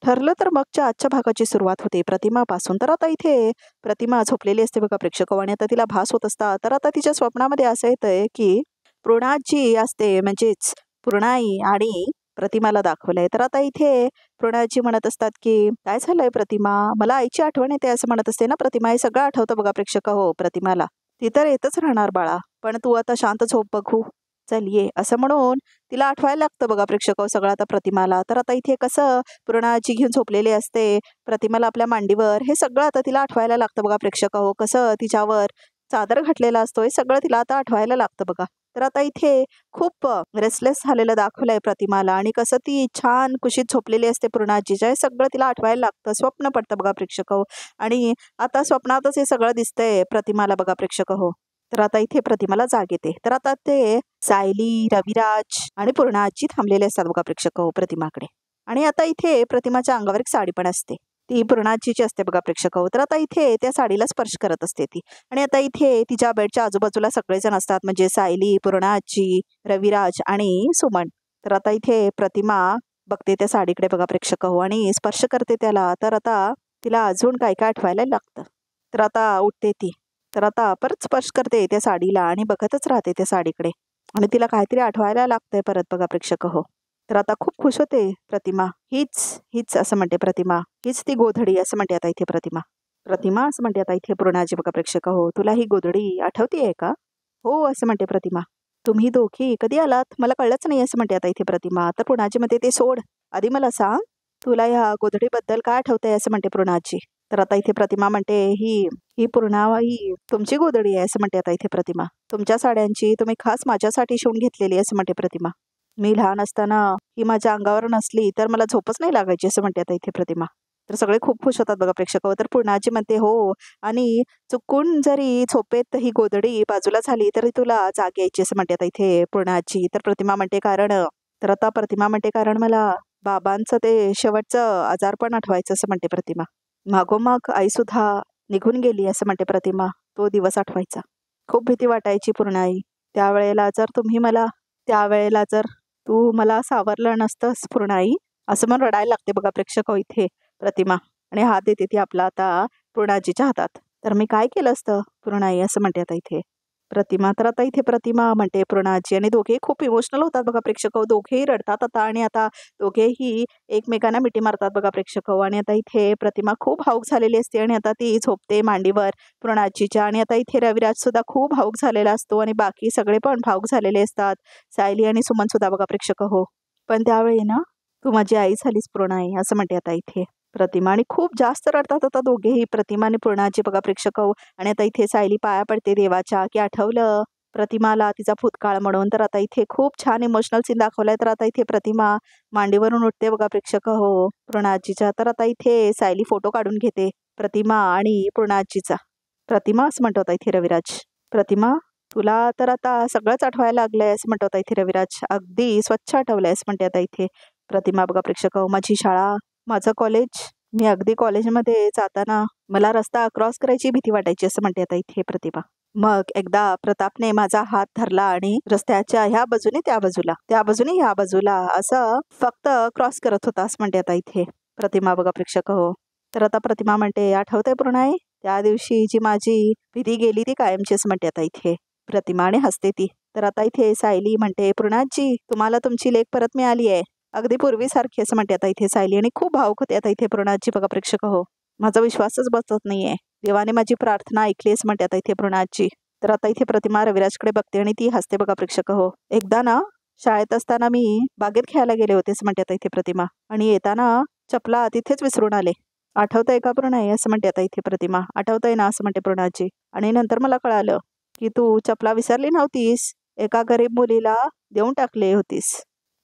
ठरलं तर मगच्या आजच्या भागाची सुरुवात होते प्रतिमापासून. तर आता इथे प्रतिमा झोपलेली असते बघा प्रेक्षक आणि आता तिला भास होत असतात. तर आता तिच्या स्वप्नामध्ये असं येतंय की पूर्णाजी असते म्हणजेच पूर्णाई आणि प्रतिमाला दाखवलंय. तर आता इथे पूर्णाजी म्हणत असतात की काय झालंय प्रतिमा, मला आईची आठवण येते असं म्हणत असते ना प्रतिमा. हे सगळं आठवतं बघा प्रेक्षक हो प्रतिमाला. ती तर येतच राहणार बाळा, पण तू आता शांत झोप बघू, चल ये असं म्हणून तिला आठवायला लागतं बघा प्रेक्षक सगळं आता प्रतिमाला. तर आता इथे कसं पूर्णाची घेऊन झोपलेली असते प्रतिमाला आपल्या मांडीवर, हे सगळं आता तिला आठवायला लागतं बघा प्रेक्षक हो. कसं तिच्यावर चादर घातलेला असतो हे सगळं तिला आता आठवायला लागतं बघा. तर आता इथे खूप रेस्टलेस झालेलं दाखवलंय प्रतिमाला आणि कसं ती छान कुशीत झोपलेली असते पूर्णाजीच्या, हे सगळं तिला आठवायला लागतं. स्वप्न पडतं बघा प्रेक्षक हो आणि आता स्वप्नातच हे सगळं दिसतंय प्रतिमाला बघा प्रेक्षक हो. तर आता इथे प्रतिमाला जाग येते. तर आता ते सायली, रविराज आणि पूर्णाजी थांबलेले असतात बघा प्रेक्षक हो प्रतिमाकडे. आणि आता इथे प्रतिमाच्या अंगावर एक साडी पण असते, ती पूर्णाजीची असते बघा प्रेक्षक हो. तर आता इथे त्या साडीला स्पर्श करत असते ती आणि आता इथे तिच्या बेडच्या आजूबाजूला सगळेजण असतात म्हणजे सायली, पूर्णाजी, रविराज आणि सुमन. तर आता इथे प्रतिमा बघते त्या साडीकडे बघा प्रेक्षक हो आणि स्पर्श करते त्याला. तर आता तिला अजून काय काय आठवायला लागतं. तर आता उठते ती. तर आता परत स्पर्श करते त्या साडीला आणि बघतच राहते त्या साडीकडे आणि तिला काहीतरी आठवायला लागतंय परत बघा प्रेक्षक हो. तर आता खूप खुश होते प्रतिमा. हीच हीच असं म्हणते प्रतिमा, हीच ती गोधडी असं म्हणते आता इथे प्रतिमा. प्रतिमा असं म्हणते आता इथे पूर्णाजी बघा प्रेक्षक हो, तुला ही गोधडी आठवतीये का? हो असं म्हणते प्रतिमा. तुम्ही दोघी कधी आलात, मला कळलंच नाही असं म्हणते आता इथे प्रतिमा. तर पूर्णाजी म्हणते ते सोड, आधी मला सांग तुला ह्या गोधडीबद्दल काय आठवतंय असं म्हणते पूर्णाजी. तर आता इथे प्रतिमा म्हणते ही ही पूर्णाबाई तुमची गोधडी आहे असं म्हणते आता इथे प्रतिमा. तुमच्या साड्यांची तुम्ही खास माझ्यासाठी शिवून घेतलेली असं म्हणते प्रतिमा. मी लहान असताना ही माझ्या अंगावर नसली तर मला झोपच नाही लागायची असं म्हणते आता इथे प्रतिमा. तर सगळे खूप खुश होतात बघा प्रेक्षक. तर पूर्णाजी म्हणते हो, आणि चुकून जरी झोपेत ही गोधडी बाजूला झाली तरी तुला जाग यायची असं म्हणते आता इथे पूर्णाजी. तर प्रतिमा म्हणते कारण, तर आता प्रतिमा म्हणते कारण मला बाबांचं ते शेवटचं आजारपण आठवायचं असं म्हणते प्रतिमा. मागोमाग आई सुद्धा निघून गेली असं म्हणते प्रतिमा. तो दिवस आठवायचा. खूप भीती वाटायची पूर्णाई. त्यावेळेला जर तू मला सावरलं नसतंस पूर्णाई असं म्हणून रडायला लागते बघा प्रेक्षक हो इथे प्रतिमा. आणि हात देते ती आपला आता पूर्णाजीच्या हातात. तर मी काय केलं असतं पूर्णाई असं म्हणते आता इथे प्रतिमा. तर आता इथे प्रतिमा म्हणते पूर्णाजी आणि दोघेही खूप इमोशनल होतात बघा प्रेक्षक हो. दोघेही रडतात आता आणि आता दोघेही एकमेकांना मिठी मारतात बघा प्रेक्षक हो. आणि आता इथे प्रतिमा खूप भावूक झालेली असते आणि आता ती झोपते मांडीवर पूर्णाजीच्या. आणि आता इथे रविराज सुद्धा खूप भावूक झालेला असतो आणि बाकी सगळे पण भावूक झालेले असतात, सायली आणि सुमन सुद्धा बघा प्रेक्षक हो. पण त्यावेळी ना तू माझी आई झालीस पूर्णाई असं म्हणते आता इथे प्रतिमा. आणि खूप जास्त रडतात आता दोघेही प्रतिमा आणि पूर्णाजी बघा प्रेक्षक हो. आणि आता इथे सायली पाया पडते देवाच्या की आठवलं प्रतिमाला तिचा भूतकाळ म्हणून. तर आता इथे खूप छान इमोशनल सीन दाखवलाय. तर आता इथे प्रतिमा मांडीवरून उठते बघा प्रेक्षक हो पूर्णाजीच्या. तर आता इथे सायली फोटो काढून घेते प्रतिमा आणि पूर्णाजीचा. प्रतिमा असं म्हणतो होता इथे रविराज. प्रतिमा तुला तर आता सगळंच आठवायला लागलंय असं म्हणतो होता इथे रविराज. अगदी स्वच्छ आठवलंय असं म्हणते आता इथे प्रतिमा बघा प्रेक्षक हो. माझी शाळा, माझं कॉलेज, मी अगदी कॉलेजमध्ये जाताना मला रस्ता क्रॉस करायची भीती वाटायची असं म्हणते आता इथे प्रतिमा. मग एकदा प्रतापने माझा हात धरला आणि रस्त्याच्या ह्या बाजूने त्या बाजूला, त्या बाजूने ह्या बाजूला असं फक्त क्रॉस करत होता असं म्हणते आता इथे प्रतिमा बघा प्रेक्षक हो. तर आता प्रतिमा म्हणते आठवतंय पूर्णाई त्या दिवशी जी माझी भीती गेली ती कायमची असं म्हणते आता इथे प्रतिमा आणि हसते ती. तर आता इथे सायली म्हणते पूर्णाजी तुम्हाला तुमची लेक परत मिळाली आहे अगदी पूर्वीसारखी असं म्हणते आता इथे सायली. आणि खूप भावुक होते आता इथे पूर्णाजी बघा प्रेक्षक हो. माझा विश्वासच बसत नाहीये, देवाने माझी प्रार्थना ऐकली असं म्हणते आता इथे पूर्णाजी. तर आता इथे प्रतिमा रविराजकडे बघते आणि ती हसते बघा प्रेक्षक हो. एकदा ना शाळेत असताना मी बागेत खेळायला गेले होते असं म्हणते आता इथे प्रतिमा आणि येताना चपला तिथेच विसरून आले. आठवतंय का पूर्णाई असं म्हणते आता इथे प्रतिमा. आठवतंय ना असं म्हणते पूर्णाजी. आणि नंतर मला कळालं की तू चपला विसरली नव्हतीस, एका गरीब मुलीला देऊन टाकले होतीस.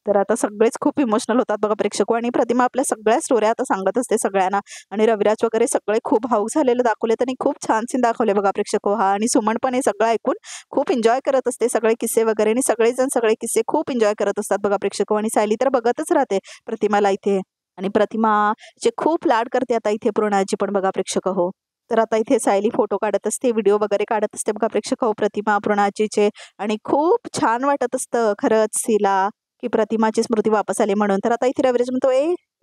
तर आता सगळेच खूप इमोशनल होतात बघा प्रेक्षक. आणि प्रतिमा आपल्या सगळ्या स्टोऱ्या आता सांगत असते सगळ्यांना. आणि रविराज वगैरे सगळे खूप भावूक झालेले दाखवले, त्यांनी खूप छान सीन दाखवले बघा प्रेक्षक हा. आणि सुमन पण हे सगळं ऐकून खूप एन्जॉय करत असते सगळे किस्से वगैरे. आणि सगळेजण सगळे किस्से खूप एन्जॉय करत असतात बघा प्रेक्षक. आणि सायली तर बघतच राहते प्रतिमाला इथे. आणि प्रतिमाचे खूप लाड करते आता इथे पूर्णाजी पण बघा प्रेक्षक हो. तर आता इथे सायली फोटो काढत असते, व्हिडिओ वगैरे काढत असते बघा प्रेक्षक हो प्रतिमा पूर्णाजीचे. आणि खूप छान वाटत असतं खरंच तिला की प्रतिमाची स्मृती वापस आली म्हणून. तर आता इथे रविराज म्हणतो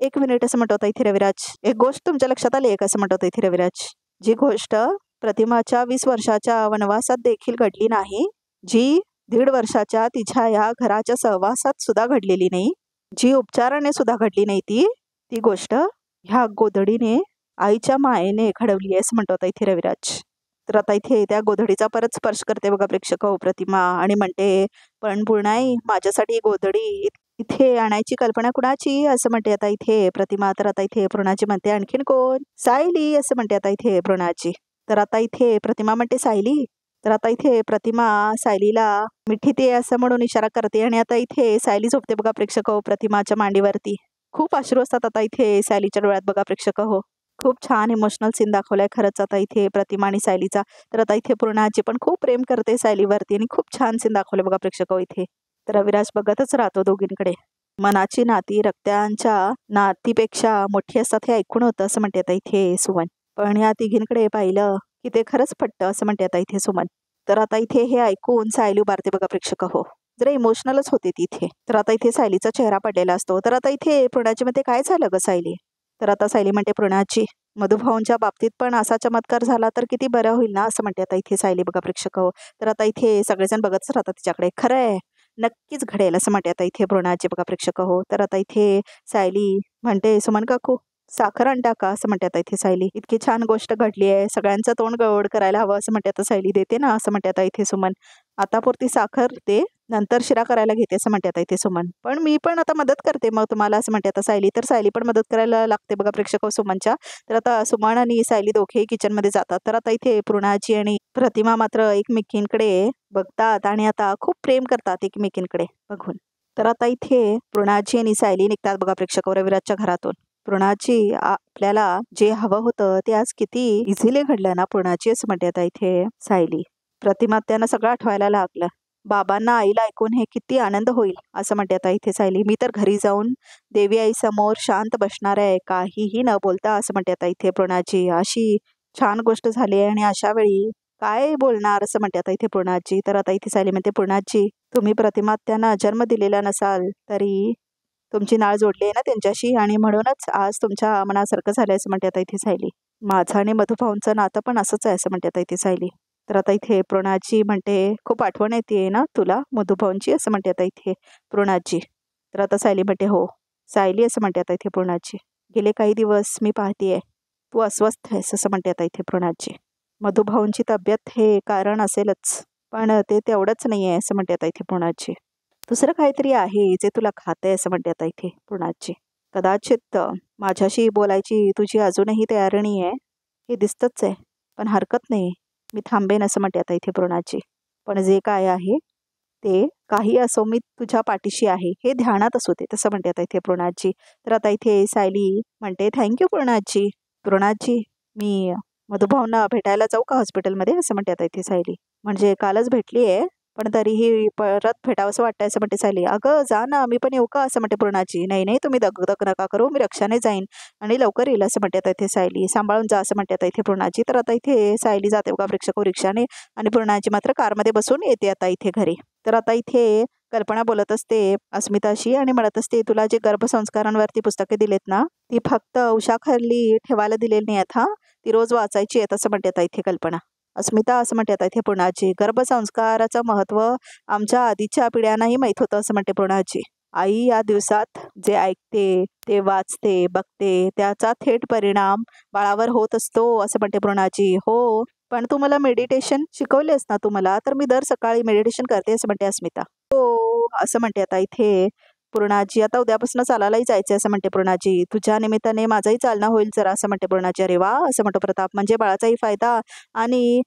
एक मिनिट असं म्हणत होता इथे रविराज. एक गोष्ट तुमच्या लक्षात आली आहे का असं म्हणत होता इथे रविराज. जी गोष्ट प्रतिमाच्या 20 वर्षाच्या वनवासात देखील घडली नाही, जी 1.5 वर्षाच्या तिच्या या घराच्या सहवासात सुद्धा घडलेली नाही, जी उपचाराने सुद्धा घडली नाही, ती गोष्ट ह्या गोधडीने आईच्या मायेने घडवली आहे असं म्हणत होता इथे रविराज. तर आता इथे त्या गोधडीचा परत स्पर्श करते बघा प्रेक्षक प्रतिमा आणि म्हणते, पण पूर्णाई माझ्यासाठी गोधडी इथे आणायची कल्पना कुणाची असं म्हणते आता इथे प्रतिमा. तर आता इथे पूर्णाची म्हणते, आणखीन कोण? सायली असं म्हणते आता इथे पूर्णाची. तर आता इथे प्रतिमा म्हणते सायली. तर आता इथे प्रतिमा सायलीला मिठी ते असं म्हणून इशारा करते आणि आता इथे सायली झोपते बघा प्रेक्षक प्रतिमाच्या मांडीवरती. खूप अश्रू असतात आता इथे सायलीच्या डोळ्यात बघा प्रेक्षक खूप छान इमोशनल सीन दाखवलाय खरंच आता इथे प्रतिमा आणि सायलीचा. तर आता इथे पूर्णाची पण खूप प्रेम करते सायलीवरती आणि खूप छान सीन दाखवले बघा प्रेक्षक इथे. तर रविराज बघतच राहतो दोघींकडे. मनाची नाती रक्तांच्या नातीपेक्षा मोठी असतात हे ऐकून होतं असं म्हणते आता इथे सुमन. पण या तिघींकडे पाहिलं की ते खरंच पटतं असं म्हणते आता इथे सुमन. तर आता इथे हे ऐकून सायली उभारते बघा प्रेक्षक जरा इमोशनलच होते तिथे. तर आता इथे सायलीचा चेहरा पडलेला असतो. तर आता इथे पूर्णाची मध्ये काय झालं ग सायली. तर आता सायली म्हणते, पूर्णाची मधुभाऊंच्या बाबतीत पण असा चमत्कार झाला तर किती बरं होईल ना असं म्हणते आता इथे सायली बघा प्रेक्षक तर आता इथे सगळेजण बघतच राहतात तिच्याकडे. खरं आहे, नक्कीच घडेल असं म्हणते आता इथे पूर्णाची बघा प्रेक्षक तर आता इथे सायली म्हणते, सुमन काकू साखर आणता का असं म्हणते आता इथे सायली. इतकी छान गोष्ट घडली आहे, सगळ्यांचं तोंड गवड करायला हवं असं म्हणते आता सायली. देते ना असं म्हणते आता इथे सुमन. आतापुरती साखर दे, नंतर शिरा करायला घेते असं म्हणते आता इथे सुमन. पण मी पण आता मदत करते मग तुम्हाला असं म्हणते आता सायली. तर सायली पण मदत करायला लागते बघा प्रेक्षक सुमनच्या. तर आता सुमन आणि सायली दोघेही किचनमध्ये जातात. तर आता इथे पूर्णाची आणि प्रतिमा मात्र एकमेकींकडे बघतात आणि आता खूप प्रेम करतात एकमेकींकडे बघून. तर आता इथे पूर्णाची आणि सायली निघतात बघा प्रेक्षक रविराजच्या घरातून. पूर्णाची आपल्याला जे हवं होतं ते आज किती इझिली घडलं ना पूर्णाची असं म्हणते आता इथे सायली. प्रतिमा त्यांना सगळं आठवायला लागलं. बाबांना आईला ऐकून हे किती आनंद होईल असं म्हणते आता इथे सायली. मी तर घरी जाऊन देवी आई समोर शांत बसणार आहे, काहीही न बोलता असं म्हणते आता इथे पूर्णाची. अशी छान गोष्ट झाली आहे आणि अशा वेळी काय बोलणार असं म्हणते आता इथे पूर्णाची. तर आता इथे सायली म्हणते, पूर्णाची तुम्ही प्रतिमा त्यांना जन्म दिलेला नसाल तरी तुमची नाळ जोडली आहे ना त्यांच्याशी आणि म्हणूनच आज तुमच्या मनासारखं झालंय असं म्हणते आता इथे सायली. माझं आणि मधुभाऊंचं नातं पण असंच आहे असं म्हणते आता इथे सायली. तर आता इथे पूर्णाची म्हणते, खूप आठवण येते ना तुला मधुभाऊंची असं म्हणते आता इथे पूर्णाची. तर आता सायली म्हणते, हो सायली असं म्हणते आता इथे पूर्णाची. गेले काही दिवस मी पाहतेय तू अस्वस्थ आहेस असं म्हणते आता इथे पूर्णाची. मधुभाऊंची तब्येत हे कारण असेलच, पण ते तेवढंच नाही आहे असं म्हणते आता इथे पूर्णाची. दुसरं काहीतरी आहे जे तुला खातंय असं म्हणते आता इथे पूर्णाची. कदाचित माझ्याशी बोलायची तुझी अजूनही तयारी नाही आहे हे दिसतच आहे, पण हरकत नाही, मी थांबेन असं म्हणते आता इथे पूर्णाची. पण जे काय आहे ते काही असो, मी तुझ्या पाठीशी आहे हे ध्यानात असू दे तसं म्हणते आता इथे पूर्णाची. तर आता इथे सायली म्हणते, थँक्यू पूर्णाची. पूर्णाची मी मधुभाऊंना भेटायला जाऊ का हॉस्पिटलमध्ये असं म्हणते आता इथे सायली. म्हणजे कालच भेटली आहे पण तरीही परत भेटावंसं वाटतं असं म्हणते सायली. अगं जा ना, मी पण येऊ का असं म्हणते पूर्णाची. नाही नाही तुम्ही दगदग नका करू, मी रिक्षाने जाईन आणि लवकर येईल असं म्हणते आता इथे सायली. सांभाळून जा असं म्हणते आता इथे पूर्णाची. तर आता इथे सायली जाते बघा प्रेक्षक रिक्षाने आणि पूर्णाची मात्र कारमध्ये बसून येते आता इथे घरी. तर आता इथे कल्पना बोलत असते अस्मिताशी आणि म्हणत असते, तुला जे गर्भसंस्कारांवरती पुस्तके दिलेत ना ती फक्त उशाखाली ठेवायला दिलेली नाही आहेत, ती रोज वाचायची आहेत असं म्हणते आता इथे कल्पना. अस्मिता असं म्हणते आता इथे पूर्णाची. गर्भसंस्काराचं महत्त्व आमच्या आधीच्या पिढ्यांनाही माहीत होतं असं म्हणते पूर्णाची. आई या दिवसात जे ऐकते ते वाचते बघते त्याचा थेट परिणाम बाळावर होत असतो असं म्हणते पूर्णाची. हो पण तू मला मेडिटेशन शिकवलेस ना तुम्हाला, तर मी दर सकाळी मेडिटेशन करते असं म्हणते अस्मिता. हो असं म्हणते आता इथे पूर्णाची. आता उद्यापासून चालायलाही जायचं असं म्हणते पूर्णाची. तुझ्या निमित्ताने माझाही चालना होईल जरा असं म्हणते पूर्णाची. अरे वा असं म्हणतो प्रताप. म्हणजे बाळाचाही फायदा आणि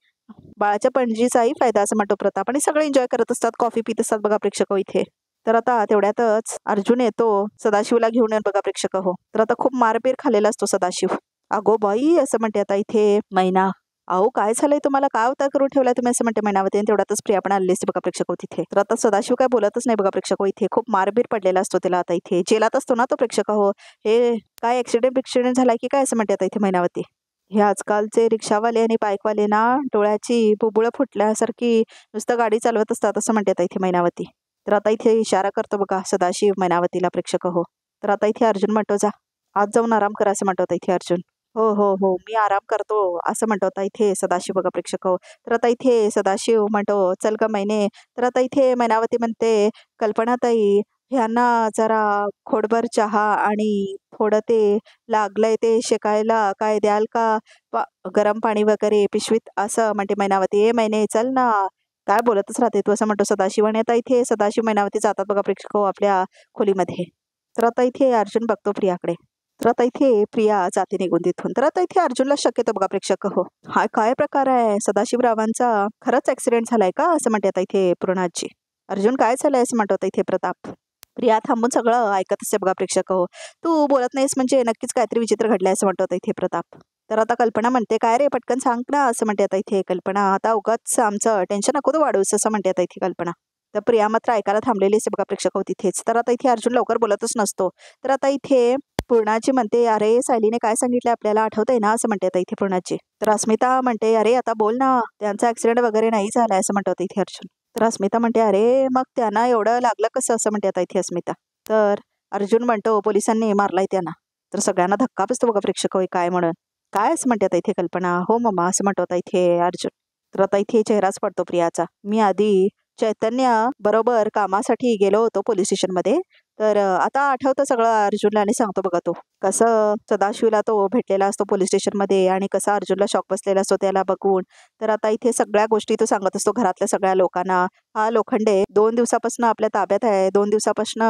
बाळाच्या पणजीचाही फायदा असं म्हणतो प्रताप. आणि सगळे एन्जॉय करत असतात, कॉफी पित असतात बघा प्रेक्षक इथे. तर आता तेवढ्यातच अर्जुन येतो सदाशिवला घेऊन येऊन बघा प्रेक्षक तर आता खूप मारपीर खाल्लेला असतो सदाशिव. अगो बाई असं म्हणते आता इथे मैना. अहो काय झालंय तुम्हाला, काय अवतार करून ठेवलाय तुम्ही असं म्हणते मैनावती. आणि तेवढ्यातच प्रिया पण आलेली असते बघा प्रेक्षक तिथे. तर आता सदाशिव काय बोलतच नाही बघा प्रेक्षक इथे. खूप मारबीर पडलेला असतो त्याला आता इथे. जेलात असतो ना तो प्रेक्षक हे काय ऍक्सिडेंट झालाय की काय असं म्हणते आता इथे मैनावती. हे आजकालचे रिक्षावाले आणि बाईकवाले ना डोळ्याची बुबुळं फुटल्यासारखी नुसतं गाडी चालवत असतात असं म्हणते आता इथे मैनावती. तर आता इथे इशारा करतो बघा सदाशिव मैनावतीला प्रेक्षक तर आता इथे अर्जुन म्हणतो, जा आज जाऊन आराम करा असं म्हणतो आता इथे अर्जुन. हो हो हो मी आराम करतो असं म्हणतो आता इथे सदाशिव बघा प्रेक्षक हो. तर आता इथे सदाशिव म्हणतो चल का मैने. तर आता इथे मैनावती म्हणते कल्पनाताई ह्यांना जरा खोडभर चहा आणि थोडं ते लागलंय ते शेकायला काय द्याल का? गरम पाणी वगैरे पिशवीत असं म्हणते मैनावती. मैने चल ना. काय बोलतच राहते तू असं म्हणतो सदाशिव. आणि आता इथे सदाशिव मैनावती जातात बघा प्रेक्षक हो आपल्या खोलीमध्ये. तर आता इथे अर्जुन बघतो प्रियाकडे. तर आता इथे प्रिया जाते निघून तिथून. तर आता इथे अर्जुनला शक येतो बघा प्रेक्षक हो. हा काय प्रकार आहे सदाशिवरावांचा खरंच ऍक्सिडेंट झालाय का असं म्हणते आता इथे पूर्णाजी. अर्जुन काय झालंय असं म्हणतो आता इथे प्रताप. प्रिया थांबून सगळं ऐकत असते बघा प्रेक्षक हो. तू बोलत नाहीस म्हणजे नक्कीच काहीतरी विचित्र घडलंय असं म्हणतो आता इथे प्रताप. तर आता कल्पना म्हणते काय रे पटकन सांग ना असं म्हणते आता इथे कल्पना. आता उगाच आमचं टेन्शन नको तू वाढूस असं म्हणते आता इथे कल्पना. तर प्रिया मात्र ऐकायला थांबलेली असते बघा प्रेक्षक हो तिथेच. तर आता इथे अर्जुन लवकर बोलतच नसतो. तर आता इथे पूर्णाची म्हणते अरे सायलीने काय सांगितलं आपल्याला आठवतंय ना असं म्हणते आता इथे पूर्णाची. तर अस्मिता म्हणते अरे आता बोल ना त्यांचा ऍक्सिडेंट वगैरे नाही झालाय असं म्हणतो आता इथे अर्जुन. तर अस्मिता म्हणते अरे मग त्यांना एवढं लागलं कसं असं म्हणते आता इथे अस्मिता. तर अर्जुन म्हणतो पोलिसांनी मारलाय त्यांना. तर सगळ्यांना धक्का बसतो बघा प्रेक्षक होय काय म्हणून. काय असं म्हणते आता इथे कल्पना. हो मम्मा असं म्हणतो आता इथे अर्जुन. तर आता इथे चेहराच पडतो प्रियाचा. मी आधी चैतन्य बरोबर कामासाठी गेलो होतो पोलीस स्टेशनमध्ये. तर आता आठवतं सगळं अर्जुनला आणि सांगतो बघा तो कसं सदाशिवला तो भेटलेला असतो पोलीस स्टेशनमध्ये आणि कसा अर्जुनला शॉक बसलेला असतो त्याला बघून. तर आता इथे सगळ्या गोष्टी तो सांगत असतो घरातल्या सगळ्या लोकांना. हा लोखंडे 2 दिवसापासून आपल्या ताब्यात आहे. 2 दिवसापासून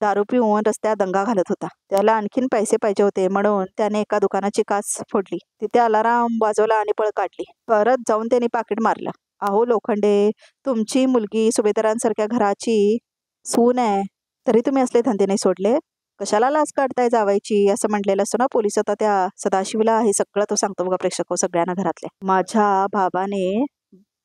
दारू पिऊन रस्त्यात दंगा घालत होता. त्याला आणखीन पैसे पाहिजे होते म्हणून त्याने एका दुकानाची काच फोडली. तिथे अलाराम वाजवला आणि पळ काढली. परत जाऊन त्याने पाकिट मारलं. अहो लोखंडे तुमची मुलगी सुभेदारांसारख्या घराची सून आहे तरी तुम्ही असले धंदे नाही सोडले. कशाला लाच काढताय जावायची असं म्हटलेलं असतो ना पोलीस. आता त्या सदाशिवला हे सगळं तो सांगतो बघा प्रेक्षक सगळ्यांना घरातले. माझ्या बाबाने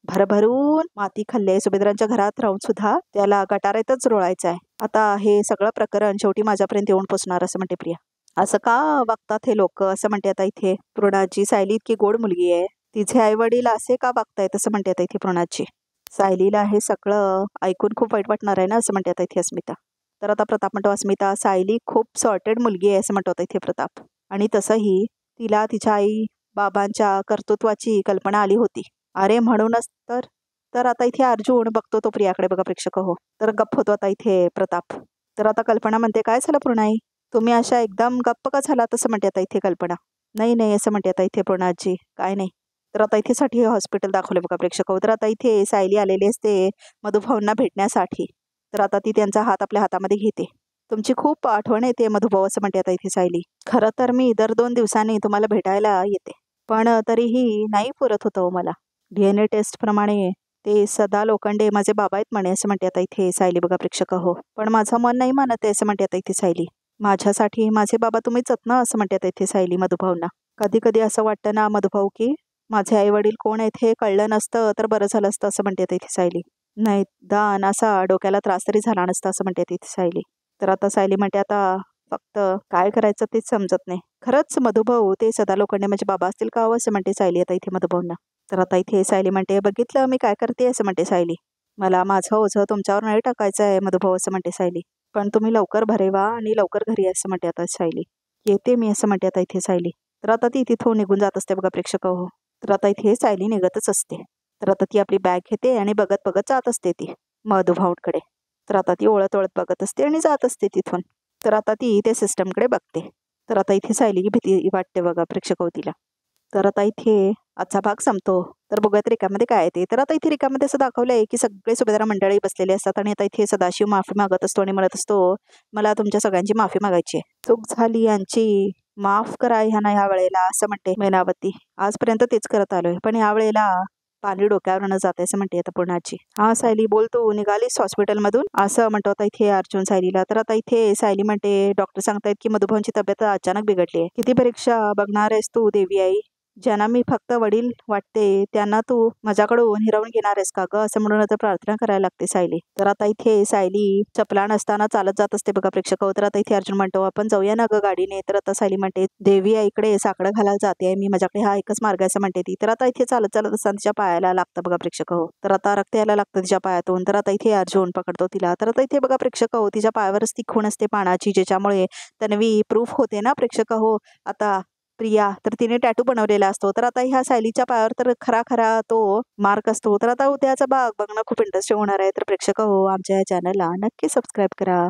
भरभरून माती खाल्ली सुभेदारांच्या घरात राहून सुद्धा त्याला गटारातच रोळायचं आहे. आता हे सगळं प्रकरण शेवटी माझ्यापर्यंत येऊन पोचणार असं म्हणते प्रिया. असं का वागतात हे लोक असं म्हणते आता इथे पूर्णाची. सायली इतकी गोड मुलगी आहे तिचे आई वडील असे का वागतायत असं म्हणते आता इथे पूर्णाची. सायलीला हे सगळं ऐकून खूप वाईट वाटणार आहे ना असं म्हणते आता इथे अस्मिता. तर आता प्रताप म्हणतो अस्मिता सायली खूप सॉर्टेड मुलगी आहे असं म्हणतो आता इथे प्रताप. आणि तसंही तिला तिच्या आई बाबांच्या कर्तृत्वाची कल्पना आली होती. अरे म्हणूनच तर. तर आता इथे अर्जुन बघतो तो प्रियाकडे बघा प्रेक्षक हो. तर गप्प होतो आता इथे प्रताप. तर आता कल्पना म्हणते काय झालं पूर्णाई तुम्ही अशा एकदम गप्प का झाला तसं म्हणते आता इथे कल्पना. नाही नाही असं म्हणते आता इथे पूर्णाजी काय नाही. तर आता इथे साठी हॉस्पिटल दाखवले बघा प्रेक्षक हो. तर आता इथे सायली आलेली असते मधुभाऊंना भेटण्यासाठी. तर आता ती त्यांचा हात आपल्या हातामध्ये घेते. तुमची खूप आठवण येते मधुभाऊ असं म्हणते आता इथे सायली. खरं तर मी दर 2 दिवसांनी तुम्हाला भेटायला येते पण तरीही नाही पुरत होतं मला. DNA टेस्ट प्रमाणे ते सदा लोखंडे माझे बाबा आहेत म्हणे असं म्हणते आता इथे सायली बघा प्रेक्षक हो. पण माझं मन नाही मानत आहे असं म्हणते आता इथे सायली. माझ्यासाठी माझे बाबा तुम्हीच आहेत ना असं म्हणते आता इथे सायली मधुभाऊंना. कधी कधी असं वाटतं ना मधुभाऊ की माझे आई वडील कोण आहेत हे कळलं नसतं तर बरं झालं असतं असं म्हणते इथे सायली. नाही दान असा डोक्याला त्रास तरी झाला नसता असं म्हणते इथे सायली. तर आता सायली म्हणते आता फक्त काय करायचं तेच समजत नाही. खरंच मधुभाऊ ते सदा लोखंडे माझे बाबा असतील का असं म्हणते सायली आता इथे मधुभाऊंना. तर आता इथे सायली म्हणते बघितलं मी काय करते असं म्हणते सायली. मला माझं ओझं तुमच्यावर नाही टाकायचं आहे मधुभाऊ असं म्हणते सायली. पण तुम्ही लवकर भरेवा आणि लवकर घरी असं म्हणते आता सायली. येते मी असं म्हणते आता इथे सायली. तर आता ती तिथून निघून जात असते बघा प्रेक्षक हो. तर आता इथे सायली निघतच असते. तर आता ती आपली बॅग घेते आणि बघत बघत जात असते ती मधुभाऊंकडे. तर आता ती ओळत ओळत बघत असते आणि जात असते तिथून. तर आता ती त्या सिस्टमकडे बघते. तर आता इथे सायलीची भीती वाटते बघा प्रेक्षक हो तिला. तर आता इथे आजचा भाग संपतो. तर बघूयात रिकामध्ये काय ते. तर आता इथे रिकामध्ये असं दाखवलंय की सगळे सुभेदार मंडळी बसलेले असतात आणि आता इथे सदाशिव माफी मागत असतो आणि म्हणत असतो मला तुमच्या सगळ्यांची माफी मागायची आहे. चूक झाली यांची माफ करा ह्यांना ह्या वेळेला असं म्हणते मैनावती. आजपर्यंत तेच करत आलोय पण ह्या वेळेला पाणी डोक्यावरनं जाते असं म्हणते आता पूर्णाची. हा सायली बोलतो निघालीस हॉस्पिटलमधून असं म्हणतो आता इथे अर्जुन सायलीला. तर आता इथे सायली म्हणते डॉक्टर सांगतायत की मधुभाऊंची तब्येत अचानक बिघडली आहे. किती परीक्षा बघणार आहेस तू देवी आई. ज्यांना मी फक्त वडील वाटते त्यांना तू माझ्याकडून हिरावून घेणार आहेस का ग, असं म्हणून आता प्रार्थना करायला लागते सायली. तर आता इथे सायली चपला नसताना चालत जात असते बघा प्रेक्षक हो. तर आता इथे अर्जुन म्हणतो आपण जाऊया ना ग गाडीने. तर आता सायली म्हणते देवी आईकडे साकडं घालायला जाते मी, माझ्याकडे हा एकच मार्ग आहे असं म्हणते ती. तर आता इथे चालत चालत असताना तिच्या पायाला लागतं बघा प्रेक्षक हो. तर आता रक्त यायला लागतं तिच्या पायातून. तर आता इथे अर्जुन पकडतो तिला. तर आता इथे बघा प्रेक्षक हो, तिच्या पायावरच ती खूण असते पानाची, ज्याच्यामुळे तन्वी प्रूफ होते ना प्रेक्षक हो. आता प्रिया तर तिने टॅटू बनवलेला असतो. तर आता ह्या सायलीच्या पायावर तर खरा खरा तो मार्क असतो. तर आता उद्याचा भाग बघणं खूप इंटरेस्टिंग होणार आहे. तर प्रेक्षक हो, आमच्या या चॅनलला नक्की सबस्क्राईब करा.